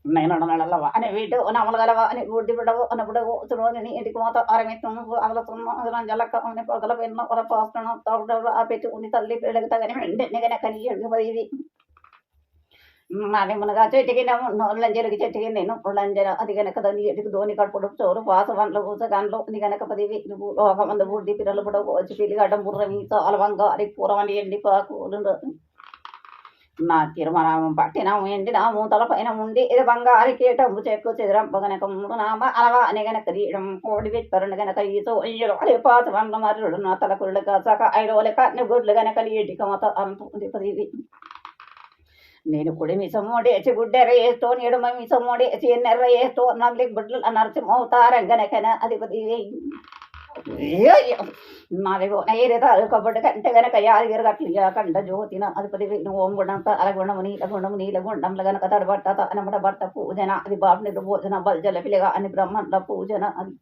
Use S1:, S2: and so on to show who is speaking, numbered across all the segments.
S1: నేను నడలవ అని వీటు నమలగలవ అని గుడ్డి బిడవు అనబుడవు తుడని ఇంటికి మాత అరమెత్తును అవలతున్న జలక అని పగల పెన్న ఒక పాస్తను తోడు ఆ పెట్టి ఉని తల్లి పిల్లకి తగని వెంటనే కని ఇది నాని మునగా చెట్టుకి లంజలకి చెట్టుకి నేను లంజన అది కనుక దాన్ని ఎటుకు ధోని కడుపుడు చోరు పాస వంటలు పూసగాండ్లు అది కనుక పదివి ఒక మంది బుడ్డి పిల్లలు కూడా వచ్చి పిల్లిగడ్డం బుర్ర మీతో అలవంగా అది పూరవని ఎండి పాకులు నా తిరుమనామం పట్టినాము ఎండినాము తలపైన ఉండి ఇది బంగారు కీటము చెక్కు చెదిరంప గనక మూడు నామ అలవా అని గనక తీయడం కోడి విప్పరుడు గనక ఈతో అయ్యలు అదే పాత వంద మరుడు నా తలకుళ్ళు కాసాక ఐరోలే కన్ని గుడ్లు గనక నీటిక మత అంతుంది పదివి నేను కుడి మిసమోడేసి గుడ్డెర వేస్తూ ఎడమ మిసమోడేసి ఎన్నెర్ర వేస్తూ నల్లి గుడ్లు నరసింహవుతారం గనకన అధిపతి నాలుగో నైరేతారు కబడ్డ కంటే గనక యాదగిరి గట్ల కండ జ్యోతిన అధిపతి ఓం గుణంత అలగుండము నీలగుండము నీలగుండంల గనక తడబట్ట అనమడ బట్ట పూజన అది బాబుని భోజన బల్జల పిలిగా అని బ్రహ్మండ పూజన అది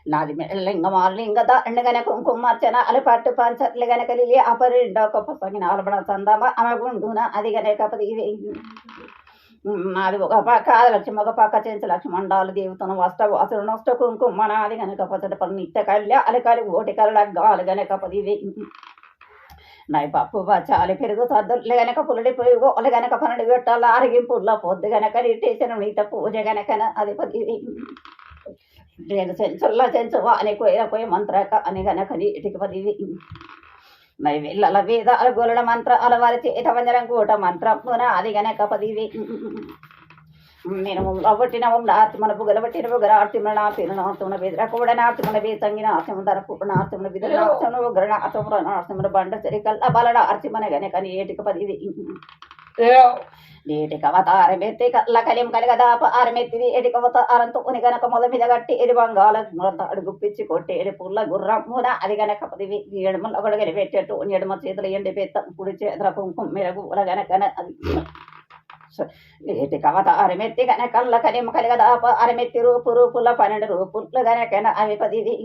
S1: నాది లింగమాలింగత ఎండగన కుంకుమార్చన అలపట్టు పంచర్లు గనక లిలి అపరిండో కొప్పగిన అలబడ సందమ అమగుండున అది గనక పది నాది ఒక పక్క లక్ష్మి ఒక పక్క చెంచు లక్ష్మండాలు దేవతను వస్త వాసులు నష్ట కుంకుమ నాది గనక పచ్చడి పని నిత్య కళ్య అలకాలి ఓటి కలగాలి గనక పది నాయి పప్పు పచ్చాలి పెరుగు సద్దులు గనక పుల్లడి పెరుగు ఒల గనక పన్నెండు గట్టాల అరిగింపుల్ల పొద్దు గనక నీటేసిన నీత పూజ గనకన అది పది నేను చెంచుల్లా చెంచువా అని కోయ మంత్రక అని గనక నీటికి పదివి నైవేళ్ళ వేదాలు గోలడ మంత్ర అలవారి చేత వంజరం కూట మంత్రం అది గనక పదివి నేను పుట్టిన ఆర్తిమన పుగల పట్టిన పుగర ఆర్తిమన నార్తిమన బెదర కూడా నార్తిమన బేతంగిన ఆర్తిమ ధరపు నార్తిమన బిదర నార్తిమన ఉగ్ర నార్తిమన నార్తిమన బండ సరికల్ల బలడ ఆర్తిమన గనక నీటికి పదివి నీటికి అవతారమెత్తి కళ్ళ కలిం కలిగదాప ఆరమెత్తిది ఎడికవత అరంతో ఉని గనక మొద మీద గట్టి ఎడి బంగాళ అడుగుప్పించి కొట్టి ఎడి పుల్ల గుర్రం మూన అది గనక పదివి ఎడమల గొడగని పెట్టేట్టు ఎడమ చేతులు ఎండి పెత్త కుడి చేతుల కుంకుమ మెరుగు గనకన అది నీటికి అవతారమెత్తి గన కళ్ళ కలిం కలిగదాప అరమెత్తి రూపు రూపుల 12 రూపులు గనకన అవి పదివి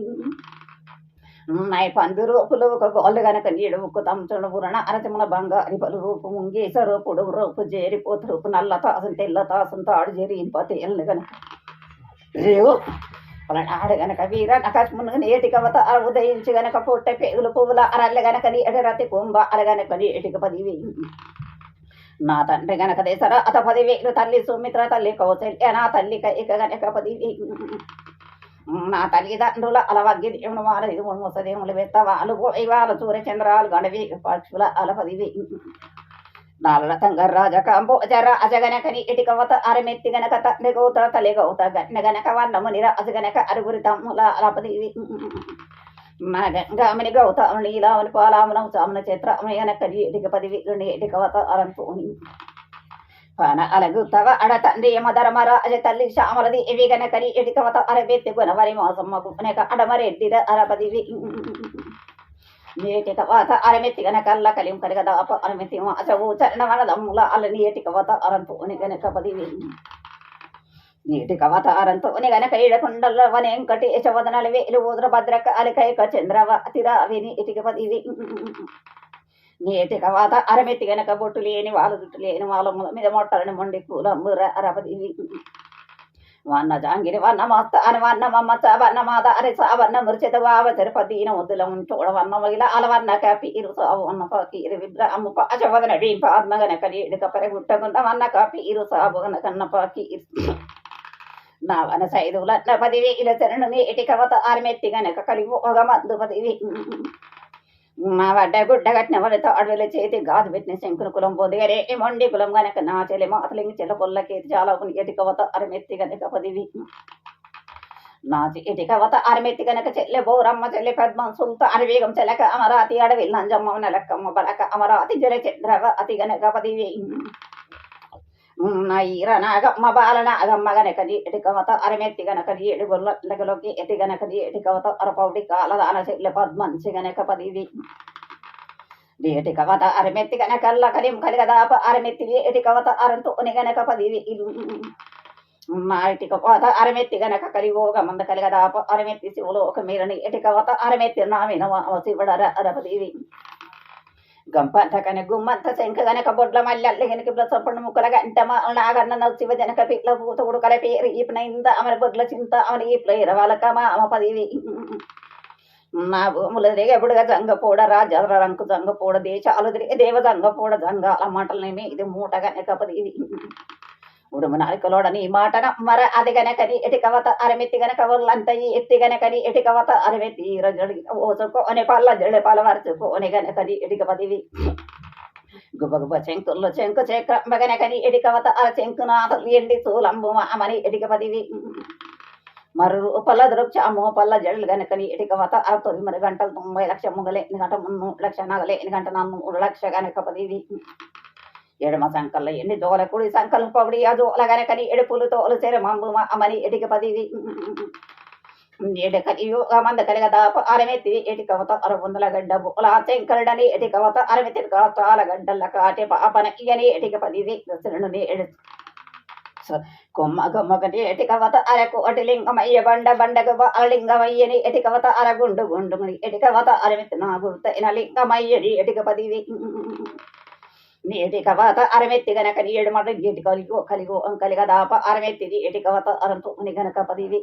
S1: నాయి పంది రూపులు ఒక గోళ్ళు గనక నీడు ముక్కు తంచుడు పురణ అరచముల బంగారి పలు రూపు ముంగేస రూపుడు రూపు జేరిపోతు రూపు నల్ల తాసం తెల్ల తాసం తాడు జేరి ఇంపతి ఎల్లు గనక ఆడు గనక వీర నకమును నేటి కవత ఉదయించి గనక పుట్ట పేగులు పువ్వుల అరళ్ళ గనక నీటి రతి కుంభ అరగనక నీటికి 10,000 నా తండ్రి గనక దేశర అత 10,000 తల్లి సుమిత్ర తల్లి కౌశల్య నా తల్లి కైక గనక 10,000 నా తల్లిదండ్రుల అలవగ్గి దేవుని వాళ్ళ ఇది ముసదేములు వెత్తవాళ్ళు ఇవాళ సూర్యచంద్రాలు గడవి పక్షుల అలపదివి నాలుల తంగర్ రాజకాంబో జర అజగనకని ఇటికవత అరమెత్తి గనక తండ్రి గౌత తల్లి గౌత గన్న గనక వన్నముని అజగనక అరుగురి తమ్ముల అలపదివి నా గంగామని గౌత నీలామని పాలామున చామున చిత్రమని గనక ఇటిక 10,000 ఇటికవత అరంతోని పాన అలగుతవ అడ తండ్రి యమధర్మర అజ తల్లి శ్యామలది ఇవి గనకని ఎడికవత అరబెత్తి గుణవరి మోసమ్మకు అనేక అడమరెడ్డిద అరపదివి నీటికవత అరమెత్తి గనకల్ల కలిం కలిగదాప అరమెత్తి మాచవు చరణవనదమ్ముల అల నీటికవత అరంతోని గనక 10,000 నీటికవత అరంతోని గనక ఈడకుండల వనెంకటేశ వదనల వేలు ఊద్ర భద్రక అలికైక చంద్రవ తిరావిని ఇటిక 10,000 నీటికవాత అరమెత్తి గనక బొట్టు లేని వాళ్ళు జుట్టు లేని వాళ్ళ మీద మొట్టలని మొండి కూలమ్ముర అరపదివి వన్న జాంగిరి వన్న మస్త అని వన్న మమ్మచ్చ వన్న మాద అరే సావన్న మురిచిత వావ తిరుపతిన ముద్దుల ఉంచోడ వన్న మగిల అలవన్న కాపీరు సావు అన్న పకీరు విబ్రహ్మ పాచవదన డీంప ఆత్మగనక నీడిక పరగుట్టగుండ వన్న కాపీరు సావు కన్న పకీరు నా వన 5,10,000 చరణు నీటికవత అరమెత్తి గనక కలిగి ఒక మందు 10,000 మా వడ్డ గుడ్డ కట్టిన వాళ్ళతో అడవిలో చేతి గాజు పెట్టిన శంకుని కులం పొదిగరే మొండి కులం గనక నా చెల్లి మాతలింగి చెల్ల పొల్లకేతి చాలా ఎటికవత అరమెత్తి గనక 10,000 నా ఎటికవత అరమెత్తి గనక చెల్లె బోరమ్మ చెల్లె పద్మం సుల్త అరవేగం చెలక అమరాతి అడవి లంజమ్మ నెలక్కమ్మ బలక అమరాతి జల చంద్రవ అతి గనక 10,000 ఈర నాగమ్మ బాల నాగమ్మ గనక ఎటికవత అరమెత్తి గనక 7 గొల్లకి ఎతి గనక ఎటికవత అరపౌడి కాలదాన చెల్లె పద్మంచి గనక 10,000 ఎటికవత అరమెత్తి గనకల్ల కలిం కలిగదాప అరమెత్తి ఎటికవత అరంతోని గనక 10,000 నాటిక వాత అరమెత్తి గనక కలిగోగ మంద కలిగదాప అరమెత్తి శివులో ఒక మీరని ఎటిక వాత అరమెత్తి నామిన శివుడర అరపదేవి గంపంతకని గుమ్మంత శంఖ గనక బొడ్ల మల్లెల్లి గనక చప్పుడు ముక్కల గంట నాగన్న శివ జనక పిట్ల పూత ఉడుకల పేరు ఈపిన ఇంద అమర బొడ్ల చింత అమర ఈప్ల ఇరవాలకమా అమ పదివి నా భూముల దిగబుడుగా జంగపోడ రాజర రంకు జంగపోడ దేశాలు తిరిగి దేవ జంగపోడ జంగాల మాటలనేమి ఇది మూట గనక పదివి ఉడుము నాలుకలోడని మాట నమ్మర అది గనకని ఎటికవత అరమెత్తి గనక ఒళ్ళంత ఎత్తి గనకని ఎటికవత అరమెత్తి రజడి ఓచుకోని పళ్ళ జడి పల వరచుకోని గనకని ఎటిక పదివి గుబగుబ చెంకుల్లో చెంకు చక్ర గనకని ఎటికవత అర చెంకునాథ ఎండి చూలంబు మామని ఎటిక పదివి మరు పల్ల దృక్షమో పల్ల జడలు గనకని ఎటికవత అర 9 గంటలు 90 లక్ష ముగలే 8 గంట 3 లక్ష నగలే 8 గంట 3 లక్ష గనక పదివి ఎడమ సంకల్ల ఎన్ని జోల కుడి సంకల్ పబడి ఆ జోల గనకని ఎడుపులు తోలు చెరమంబు అమని ఎటిక పదివి ఎడకని మంద కలిగదాప అరమెత్తి ఎటికవత 600 గడ్డ బోలా చెంకరడని ఎటికవత అరమెత్తి కాస్తాల గడ్డల కాటే పాపన ఇయని ఎటిక పదివి దశరణుని ఎడు కొమ్మ కొమ్మకటి ఎటికవత అరకు అటిలింగమయ్య బండ బండకు లింగమయ్యని ఎటికవత అరగుండు గుండుని ఎటికవత అరమెత్తి నా గుర్తైన లింగమయ్యని ఎటిక పదివి నీటికవత అరమెత్తి గనక ఏడు మట నీటి కలిగో కలిగదాప అరమెత్తిది ఎటికవత అరంతుని గనక పదివి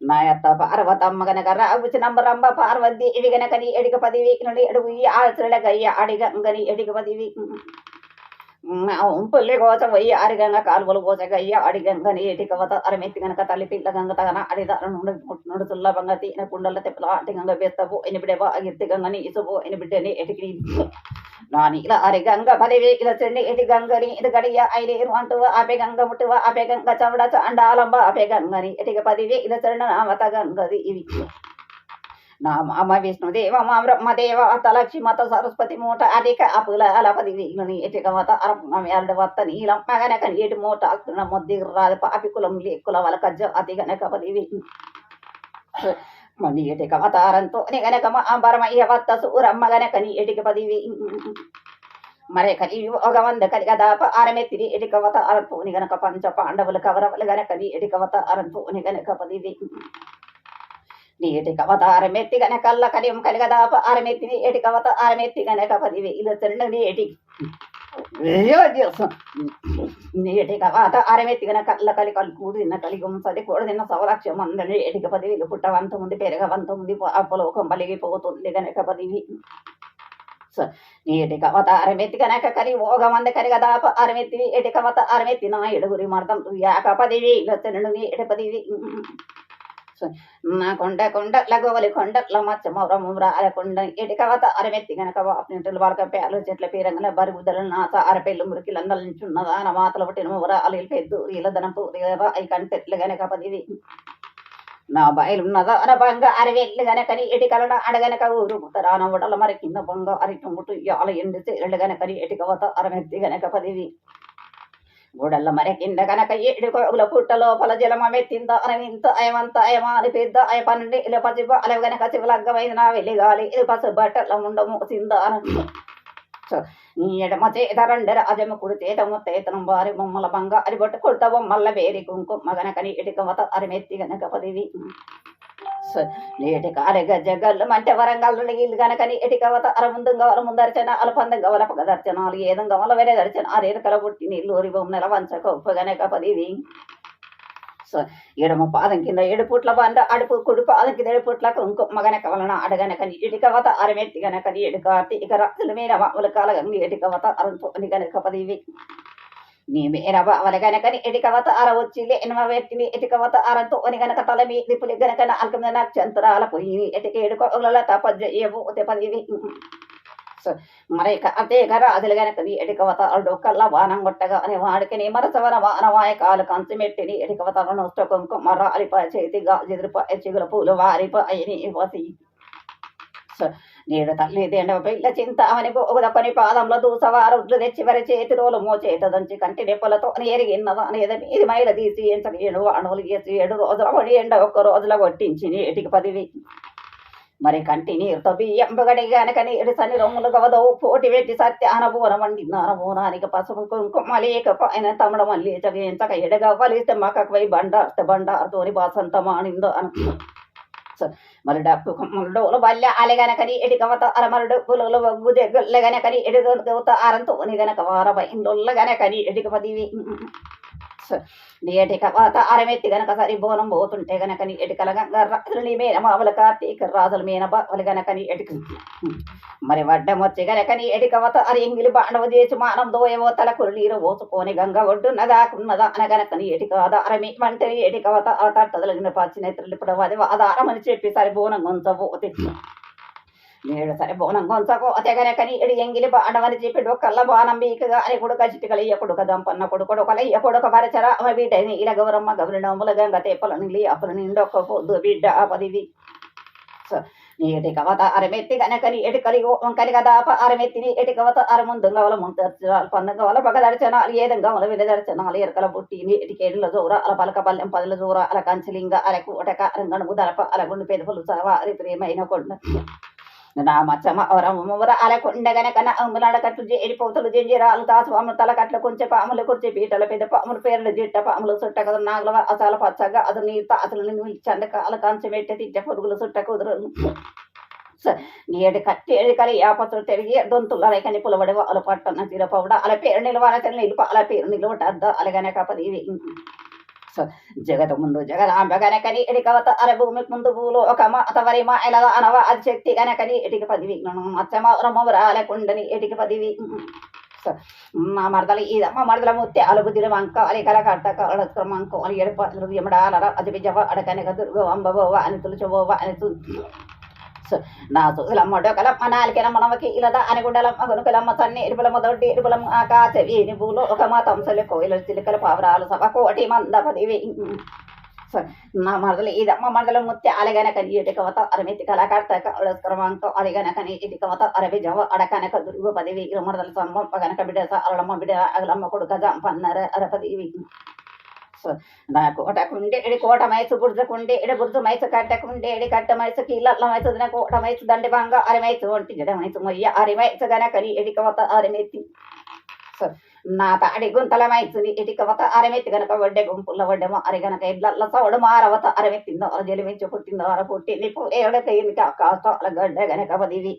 S1: నాయత్త పార్వతమ్మ గనక రాగుచి నంబరంబ పార్వతి ఇవి గనకని ఎడిక పదివి నుండి ఎడుగు ఆశ్రల గయ్య అడిగంగని ఎడిక పదివి పుల్లి కోస పోయి అరిగంగ కాలువలు కోస గయ్య అడిగంగని ఎటికవత అరమెత్తి గనక తల్లి పిల్ల గంగ తగన అడిదారు నుండి సుల్లభంగా తీన కుండల తెప్పల అటిగంగ బెస్తపో ఎనిబిడేవా ఎత్తి గంగని ఇసుపో ఎనిబిడ్డని ఎటికి నాని ఇలా అరిగంగ పదివి ఇలా చెండి ఎటి గంగని ఇది గడియ ఐలేరు అంటువ ఆపే గంగ ముట్టువ ఆపే గంగ చవడ చండాలంబ ఆపే గంగని ఎటిక పదివి ఇలా చెండ నామత గంగది ఇవి నా మామ విష్ణుదేవ మా బ్రహ్మదేవ అత లక్ష్మత సరస్వతి మూట అధిక అపుల అలపదివి ఎటిక మత అరడు వత్త నీలం గనక ఏటి మూట అస్తున్న మొద్ది రాదు పాపి కులం లేకుల వాళ్ళ కజ్జ అతి గనక పదివి మళ్ళీ ఎటిక అవతారంతో గనక అంబరమయ్య వత్త సూరమ్మ గనకని ఎటిక పదివి మరే కలి ఒక 100 కలిగదాప అరమెత్తిది ఎటికవత అరంతోని గనక పంచ పాండవులు కవరవలు గనకని ఎటికవత అరంతోని గనక పదివి నీటికవత అరమెత్తి గనకల్ల కలియం కలిగదాప అరమెత్తిది ఎటికవత అరమెత్తి గనక పదివి ఇలా చెండు నీటికవత అరమెత్తి గనకల్ల కలి కలుకూడు తిన్న కలిగం సది కూడా తిన్న 100 లక్ష మందని ఎటిక పదివి పుట్టవంత ఉంది పెరగవంత ఉంది అప్పలోకం బలిగిపోతుంది గనక పదివి నీటికవత అరమెత్తి గనక కలి ఓగ మంద కలిగదాప అరమెత్తివి ఎటికవత అరమెత్తి నా ఎడుగురి మర్దం యాక పదివి ఇలా చెండు ఎటి పదివి నా కొండ కొండల గోవలి కొండల మచ్చమౌరమురాల కొండ ఎటికవత అరమెత్తి గనక వాపింటులు వాళ్ళ పేర్లు చెట్ల పీరంగల బరుగుదల నాత అరపెళ్ళు మురికి లందలించున్నదా నా మాతల పుట్టిన ఊరాలు పెద్దు ఇలదనపు ఐ కంటెట్లు గనక పదివి నా బయలున్నదా అనబంగ అరవెళ్ళు గనకని ఎటికలన అడగనక ఊరు ముతరాన ఉడల మరి కింద బొంగ అరిటుముటు యాల ఎండు చెరళ్ళు గనకని ఎటికవత అరమెత్తి గనక పదివి గోడల్ల మరి కింద గనక ఏడుకోగుల పుట్ట లోపల జలమ మెత్తింద అనవింత అయమంత అయమాని పెద్ద అయ 12 ఇలా పసిబ అలవ గనక శివలగ్గమైన నా వెలిగాలి ఇది పసు బట్టల ముండము సింద అన ఎడమ చేత రండర అజమ కుడి చేత ముత్తేతనం వారి బొమ్మల బంగ అది బొట్టు కొడత బొమ్మల వేరి కుంకుమ గనకని ఎటికవత అరమెత్తి గనక పదివి నేటి కారెగ జగళ్ళు మంటే వరంగల్లు ఇల్లు గనకని ఎటికవత అర ముందు గవల ముందర్చన అలపంద గవల పగ దర్శనాలు ఏదం గవల వేరే దర్శన ఆరేరకల పుట్టి నీళ్ళు బొమ్మ నెల వంచక ఉప్పు గనక పదివి ఎడమ పాదం కింద 7 పుట్ల బండ అడుపు కుడి పాదం కింద 7 పుట్ల కుంకుమ గనక వలన అడగనకని ఎటికవత అరమెత్తి గనకని ఎడు కార్తీక రాత్రుల మీద మామూలు కాల గంగి ఎటికవత అరంతోని గనక పదివి నీ మేర బావల గనకని ఎటికవత అర వచ్చి ఎనమ వ్యక్తిని ఎటికవత అరంతోని గనక తల మీ పులి గనక 4 నక్షత్రాల పొయ్యి ఎటిక ఎడుకోల తపజ్జయవు పదివి మరి అదే రాజులు గనకని ఎటికవత అడ్డొక్కల్లా వానం కొట్టగా అని వాడికి మరసవర వానవాయ కాలు కంచి మెట్టిని ఎటికవత నొష్ట కుంకుమ రాలిప చేతిగా ఎదురుప చిగుల పూలు వారిప అయిని వసి నేడు తల్లి దేండ పిల్ల చింత అవని పోగుదప్పని పాదంలో దూసవారుడ్లు తెచ్చి వరి చేతిరోలు మోచేత దంచి కంటి నెప్పలతో ఎరిగిన్నదా అనేది ఇది మైల తీసి ఎంచని 7 అణువులు 7 రోజుల పడి ఎండ 1 రోజుల కొట్టించి నేటికి పదివి మరి కంటి నీరుతో బియ్యం గడి గనక నీరు సని రొమ్ములు గవదవు పోటీ పెట్టి సత్యాన బూరం వండినాన బూనానికి పసుపు కుంకుమ లేకపోయిన తమడ మళ్ళీ చగించక ఎడగవ్వలిస్తే మక్కకు పోయి బండారుతోని బాసంతమానిందో అను మరి డప్పు కొమ్ములు బల్య అలగనకని ఎడికవత అరమరుడు పులులు వగ్గు దగ్గర గనకని ఎడుగవత అరంతో గనక వారబైందొల్ల గనకని ఎడికపదివి నేటి కవాత అరమెత్తి గనక సరి బోనం పోతుంటే గనకని ఎటికల రాజుని మేన మామల కార్తీక రాజుల మేన బావలు గనకని ఎటిక మరి వడ్డమొచ్చి గనకని ఎటికవత అరి ఎంగిలి బాండవ చేసి మానం దోయమో తల కురులీరు పోసుకొని గంగ ఒడ్డున్నదాకున్నదా అనగనకని ఎటికాద అరమి వంటని ఎటికవత ఆ తట్టదలిగిన పచ్చినేత్రులు ఇప్పుడు అది ఆధారమని చెప్పి సరి బోనం గొంచబోతే నేడు సరే బోనం గొంచకు అతగనకని ఎడి ఎంగిలి బాడవని చెప్పి డొక్కల్ల బాణం బీకగా అని కొడుక చిటికలయ్య కొడుక దంపన్న కొడుకొడకలయ్య కొడుక పరచర అమ బిడ్డని ఇలా గౌరమ్మ గౌరినమ్ముల గంగ తెప్పల నిలి అప్పుల నిండొక్క పొద్దు బిడ్డ పదివి నీటి కవత అరమెత్తి గనకని ఎటికలి కలిగదాప అరమెత్తిని ఎటి కవత అరముందు గవల ముంతర్చనాలు పన్నగవల పగదర్చనాలు ఏదంగవల విలదర్చనాలు ఎరకల బుట్టిని ఎటికేడుల జోర అల పలక పల్లెం పదుల జోర అల కంచలింగ అలకు ఒటక అరంగణము దరప అలగుండు పెదపులు సావా అరి ప్రేమైన కొండ నా మచ్చమ అవరముర అలకొండగనకన అంగులాడకట్లు ఎడిపోతులు జంజీరాలు తాసు అమ్మ తలకట్ల కొంచెం పాములు కుర్చి పీటల పెద్ద పాములు పేర్లు జిట్ట పాములు చుట్ట కదు నాగుల అసాల పచ్చగా అది నీరు అసలు నిన్ను చండకాల కంచె మెట్ట తిట్ట పురుగులు చుట్ట కుదురు నీటి కట్టి ఎడికలి యాపత్తులు తిరిగి దొంతులు అలకని పులబడి వాళ్ళ పట్టణ తీరపవుడ అలా పేరు నిలవాల నిలుపు అలా పేరు నిలవటద్ద అలాగనే పది జగత ముందు జగదాంబ గనకని ఎడికవత అరభూమికి ముందు భూలో ఒక మాతవరి మా ఎలా అనవ అది శక్తి గనకని ఎటికి పదివి మచ్చమరమరాలకుండని ఎటికి పదివి మా మరదలు ఇదమ్మ మరదల ముత్తి అలుగుదిరి వంక అలికల కట్ట కళక్రమంకో అని ఎడపలు ఎమడాలర అది విజవ అడకనక దుర్గ అంబబోవ అని తులుచబోవ అని నా సూదులమ్మ డొకలమ్మ నాలికెన మనవకి ఇలద అని గుండలమ్మ గనుకలమ్మ సన్ని ఇరుపులమ్మ దొడ్డి ఇరుపులమ్మ ఆకాశ వీని భూలో ఒక మా తంసలి కోయిల చిలుకల పావురాలు సభ కోటి మంద పదివి నా మరదలు ఇదమ్మ మరదల ముత్తి అలగనకని ఇటుకవత అరమెత్తి కళకర్త కళస్క్రమంతో అలిగనకని ఇటుకవత అరవి జవ అడకనక దుర్గు పదివి మరదల సమ్మం గనక బిడ్డ అలమ్మ బిడ్డ అగలమ్మ కొడుక జంపన్నర అరపదివి నాకు కోటకుండే ఎడి కోట మైసు గుర్జకుండే ఎడి గుర్జు మైసు కట్టకుండే ఎడి కట్ట మైసు కీళ్ళ మైసు దిన కోట మైసు దండి బంగ అరిమైసు ఒంటి జడ మైసు మొయ్య అరిమైసు గనకని ఎడికవత అరిమెత్తి నా తాడి గుంతల మైసుని ఎడికవత అరమెత్తి గనక వడ్డే గుంపుల వడ్డేమో అరి గనక ఎడ్ల సౌడు మారవత అరమెత్తిందో అర జలిమించి పుట్టిందో అర పుట్టింది ఏడకయింది కాస్త అలా గడ్డ గనక పదివి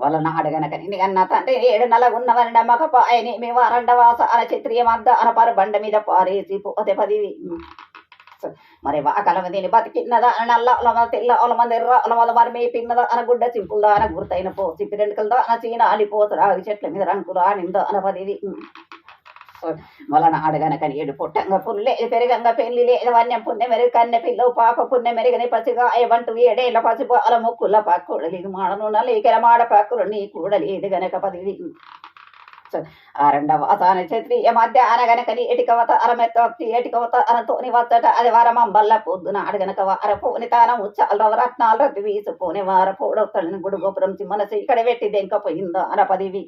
S1: వాళ్ళ నాడు గనకని అన్న తండ్రి 7 నెలగున్నవరండ మగ పాయని మీ వారండ వాస అన చిత్రియ మద్ద అనపర బండ మీద పారేసి పోతే పదివి మరి వాకలమ దీని బతికిన్నదా అని నల్ల అలమ తెల్ల అలమంది ఎర్ర అలమల మరి మీ పిన్నదా అన గుడ్డ చింపుల్దా అన గుర్తైన పో చిప్పి రెండుకలదా అన చీన అలిపోతురా చెట్ల మీద రంకురా నిందో అన పదివి వలన అడగనకని ఏడు పుట్టంగా పుల్లే పెరగంగా పెళ్లి లేదు వన్యం పుణ్య మెరుగు కన్నె పిల్లవు పాప పుణ్య మెరుగని పసిగా ఏవంటూ 7 ఏళ్ల పసిపు అల ముక్కుల పక్కుడలేదు మాడను నలీకెల మాడ పక్కులు నీ కూడా లేదు గనక పదివి రెండవ అసాన క్షత్రియ మధ్య అనగనకని ఎటికవత అరమెత్తి ఎటికవత అనతోని వత్తట అది వారమంబల్ల పొద్దున అడగనక వారపోని తానం ఉచ్చాల రత్నాలు రద్దు వీసుపోని వారపోడొక్కడిని గుడి గోపురం మనసు ఇక్కడ పెట్టి దెంకపోయిందో అన పదివి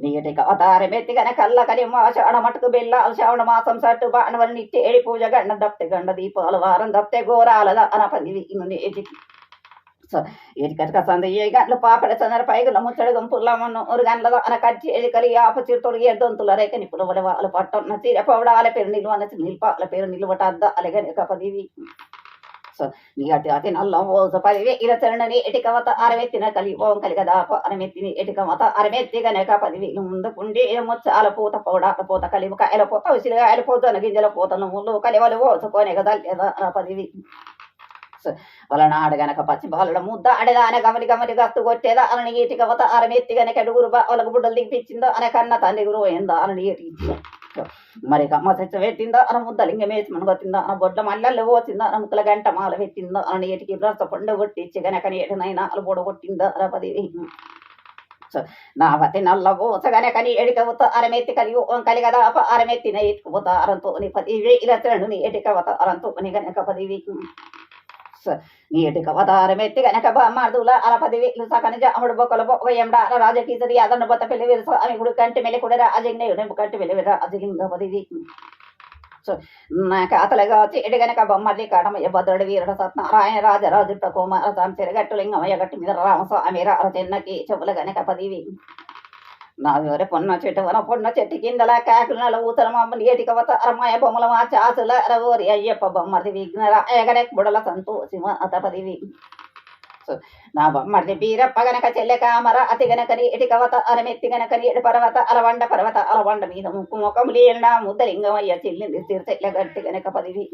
S1: నీటి కవతారమెత్తి గన కళ్ళ కలి మాషాఢ మటుకు బెల్ల శ్రావణ మాసం సట్టు బాణవల్ నిట్టి ఏడి పూజ గండ దప్తే గండ దీపాల వారం దప్తే గోరాలద అన పదివి నేటికి ఏది కనుక సంద ఏ గంటలు పాపడ చందర పైగుల ముచ్చడి గుంపుల్లమ్మను 1 గంటల అన కచ్చి ఏది కలి ఆప చిరుతోడు ఏదొంతుల రేక నిపుల వాళ్ళు పట్టన్న చీర పవడాల పేరు నిల్వన నిల్పాల పేరు నిలువటద్ద అలగని పదివి నీ అతి అతి నల్ల ఓస పదివి ఇలా చరణని ఎటికవత అరమెత్తిన కలి ఓం కలిగదాప అరమెత్తిని ఎటికవత అరమెత్తి గనక పదివి ముందుకుండి ముచ్చాల పూత పౌడాల పూత కలిమి కాయల పూత ఉసిరిగాయల పూత గింజల పూత నువ్వులు కలివలు ఓసుకొని కదలేదా పదివి వాళ్ళ నాడు గనక పచ్చి బాలుడ ముద్ద అడదాన గమని గమని గత్తు కొట్టేదా అని ఈటికవత అరమెత్తి గనక ఎడుగురు వాళ్ళకు బుడ్డలు దిగిపించిందో అనే కన్న తండ్రి గురువు ఏందో అని ఏటి మరి కమ్మ తెచ్చ పెట్టిందో అన ముద్ద లింగం వేసి మనగొట్టిందో అన బొడ్ల మల్లెలు పోసిందో అన ముక్కల గంట మాల పెట్టిందో అని ఏటికి బ్రత పండు కొట్టించి గనక ఏటనైనా అలు బొడ కొట్టిందో అర పదివి నా పతి నల్ల పోసగానే కని ఎడికవత అరమెత్తి కలిగదా అరమెత్తిన ఎత్తుకుపోతా అరంతో పదివి ఇలా తిరణుని ఎటికవత అరంతో గనక పదివి నీటి కవతారమెత్తి గనక బామార్దుల అల పదివి సకనిజ అముడు బొక్కల బొయ్యండ రాజకీసరి అదన్న బొత్త పెళ్లి విరుస అని గుడి కంటి మెలి కూడా రాజజ్ఞ కంటి వెలి అజిలింగ పదివి నా కాతలుగా చెడు గనక బొమ్మది కాటమయ్య భద్రుడు వీరుడు సత్యనారాయణ రాజరాజు కుమార స్వామి తిరగట్టు లింగమయ్య గట్టు మీద రామస్వామి చిన్నకి చెవులు గనక పదివి నా ఎవరి పొన్న చెట్టు వన పొన్న చెట్టు కిందల కాకుల ఊతల మమ్మల్ని ఏటికవత అరమాయ బొమ్మల మా చాసుల అరవోరి అయ్యప్ప బొమ్మది విఘ్నరాయ గనక బుడల సంతోషిమ అత పదివి నా బొమ్మది బీరప్ప గనక చెల్లె కామర అతి గనకని ఎటికవత అరమెత్తి గనకని ఎడి పర్వత పర్వత అలవండ మీద ముక్కు ముఖము లేనా ముద్దలింగమయ్య చెల్లింది తిరుచెల్ల గట్టి గనక పదివి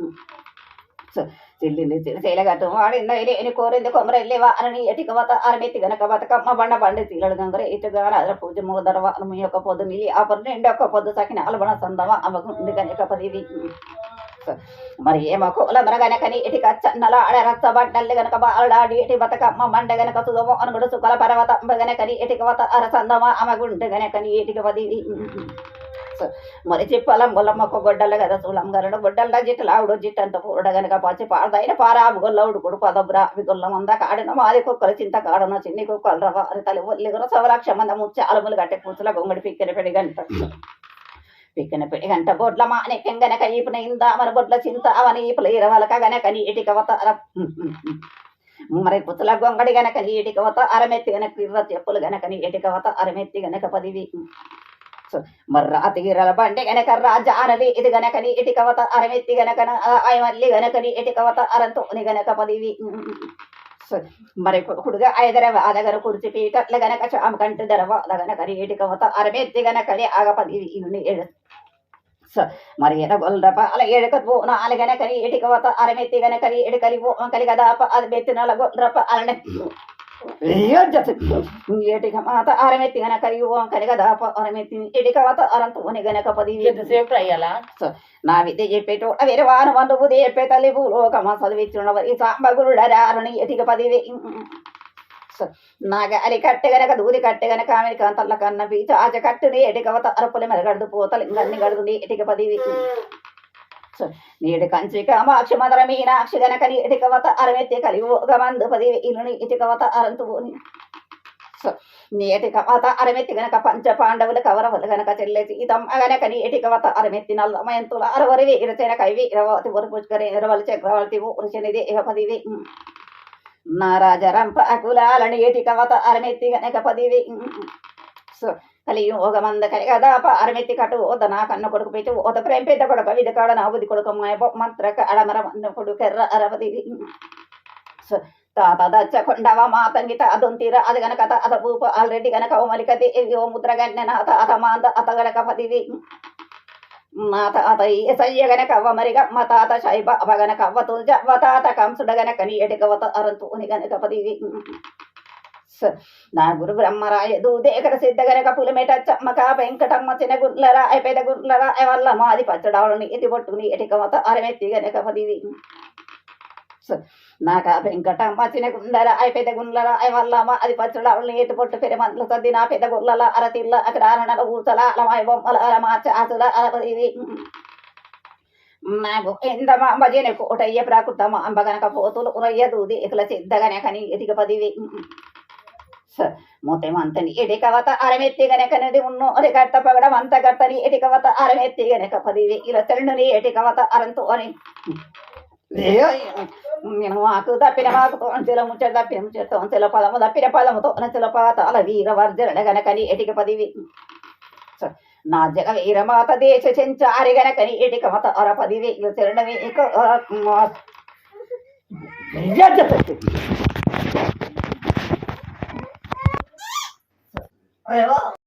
S1: చెల్లింది తిరుచెల గట్టు వాడింద లేని కోరింది కొమరెల్లి వారని ఎటికవత అరమెత్తి గనక బతకమ్మ బండి తీలడు గంగర ఇటుగా అదర పూజ మూదరవ మీ యొక్క పొద్దు నీలి ఆ పొద్దు నిండి ఒక పొద్దు సకిన అలబణ సందవ అమ్మకుంది గనక పదివి మరి ఏమో కూల గనకని ఇటు కచ్చన్నల రచ్చబడ్డల్లి గనక బాలాడి ఇటు బతకమ్మ మండ గనక సుధమో అనుగుడు సుకల పర్వత గనకని ఇటుకవత అరసందమ అమగుంట గనకని ఇటుక పదివి మరి చెప్పలం గొల్లమ్మకు గొడ్డల కదా చూలం గరడు గొడ్డల జిట్టలు ఆవిడ జిట్టంత పూడ గనక పచ్చి పాడదైన పారాబు గొల్లవుడు కొడు పదబ్రా అవి గొల్లమంద కాడిన మాది కుక్కలు చింత కాడన చిన్ని కుక్కలు రవ తల్లి ఒల్లిగుర సవలక్ష మంద ముచ్చి అలములు గట్టె పూసల గొంగడి పిక్కిన పెడి గంట పిక్కిన పెడి గంట బొడ్ల మాణిక్యం గనక ఈపున ఇందామన బొడ్ల చింత అవని ఈపుల ఇరవలక గనక నీటికవత మరి పుతుల గొంగడి గనక నీటికవత అరమెత్తి గనక ఇర్ర చెప్పులు గనక నీటికవత అరమెత్తి గనక పదివి మర్రాతిగిరల బండి గనక రాజానవి ఇది గనకని ఇటికవత అరమెత్తి గనకన మల్లి గనకని ఇటికవత అరంతోని గనక పదివి మరి కుడుగా ఐదరవాదగన కుర్చి పీకట్ల గనక చామ కంటి ధరవాద గనకని ఇటికవత అరమెత్తి గనకని ఆగ పదివి ఏడు మరి ఎనగొల్రప అలా ఏడుక పోనాలు గనకని ఇటికవత అరమెత్తి గనకని ఎడుకలి కలిగదాప అది మెత్తినల గొల్రప అలనే ఏటిక మాత అరమెత్తి గనక కలిగ దాప అరమెత్తి ఎటికవత అరంతోని గనక పదివి నా విద్య చెప్పేటో వేరే వాను వందువు చెప్పే తల్లి భూలోకమ చదివించున్నవరి సాంబగురుడరారుని ఎటిక పదివి నాగ అలి కట్టె గనక దూది కట్టె గనక ఆమె కాంతల్ల కన్న బీచ ఆచ కట్టుని ఎటికవత అరపుల మెరగడుదు పోతలు ఇంగన్ని గడుదుని ఎటిక పదివి నీటి కంచి కామాక్షి మదర మీనాక్షి గనక నీటికవత అరమెత్తి కలిగ మందు పదివి ఇల్లుని ఇటుకవత అరంతుని నీటికవత అరమెత్తి గనక పంచ పాండవులు కవరవలు గనక చెల్లె సీతమ్మ గనక నీటికవత అరమెత్తి నల్లమయంతుల అరవరి వీరచన కైవి ఇరవతి వరు పుష్కరి ఇరవలి చక్రవర్తి ఊరుచనిది ఇక పదివి నా రాజరంప కులాలని ఏటికవత అరమెత్తి గనక పదివి కలియుగమంద కలిగదాప అరమెత్తి కట్టు ఓద నా కన్న కొడుకు పెట్టి ఓద ప్రేమ పెద్ద కొడుకు విధ కాడ నా బుద్ధి కొడుకు మంత్రక అడమర మన్న కొడుకు ఎర్ర అరవది తాత దచ్చ కొండవ మా తంగిత అదొంతిర అది గనక అత భూప ఆల్రెడీ గనక ఓ మలికతి ఓ ముద్ర గన్న నాత అత మాంత అత గనక పదివి మా తాత సయ్య గనక అవ్వ మరిగ మా తాత శైబ అవ గనక అవ్వ తుల్జ అవ్వ తాత కంసుడ గనక నీ ఎటికవత అరంతుని గనక పదివి నా గురు బ్రహ్మరాయ దూదేకర సిద్ధ గనక పులిమేట చమ్మక వెంకటమ్మ చిన్న గుండ్లరాయ పెద్ద గుండ్లరాయ వల్ల మాది పచ్చడావులని ఎతి పొట్టుని ఎటికవత అరమెత్తి గనక పదివి నాక వెంకటమ్మ చిన్న గుండ్లరాయ పెద్ద గుండ్లరాయ వల్ల మాది పచ్చడావులని ఎతి పొట్టు పెరమంతలు సర్ది నా పెద్ద గుళ్ళల అరతిల్ల అక్కడ అరణల ఊసల అలమాయ బొమ్మల అలమా చాసుల అరపదివి నాకు ఎంత మా భజన కోటయ్య ప్రాకృతమ్మ అంబ గనక పోతులు ఉరయ్య దూది ఇకల సిద్ధ గనకని ఎతిక పదివి మోతేమంతని ఎటికవత అరమెత్తి గనకనది ఉన్నోరి కట్ట పగడం అంత కట్టని ఎటికవత అరమెత్తి గనక పదివి ఇలా చెల్లుని ఎటికవత అరంతో అని నేను మాకు తప్పిన మాకు తోంచెల ముచ్చట తప్పిన ముచ్చట తోంచెల పదము తప్పిన పదముతో నచెల పాతాల వీర వర్జన గనకని ఎటిక పదివి నా జగ వీరమాత దేశ చెంచారి గనకని ఎటికవత అర పదివి ఇలా చెల్లడమే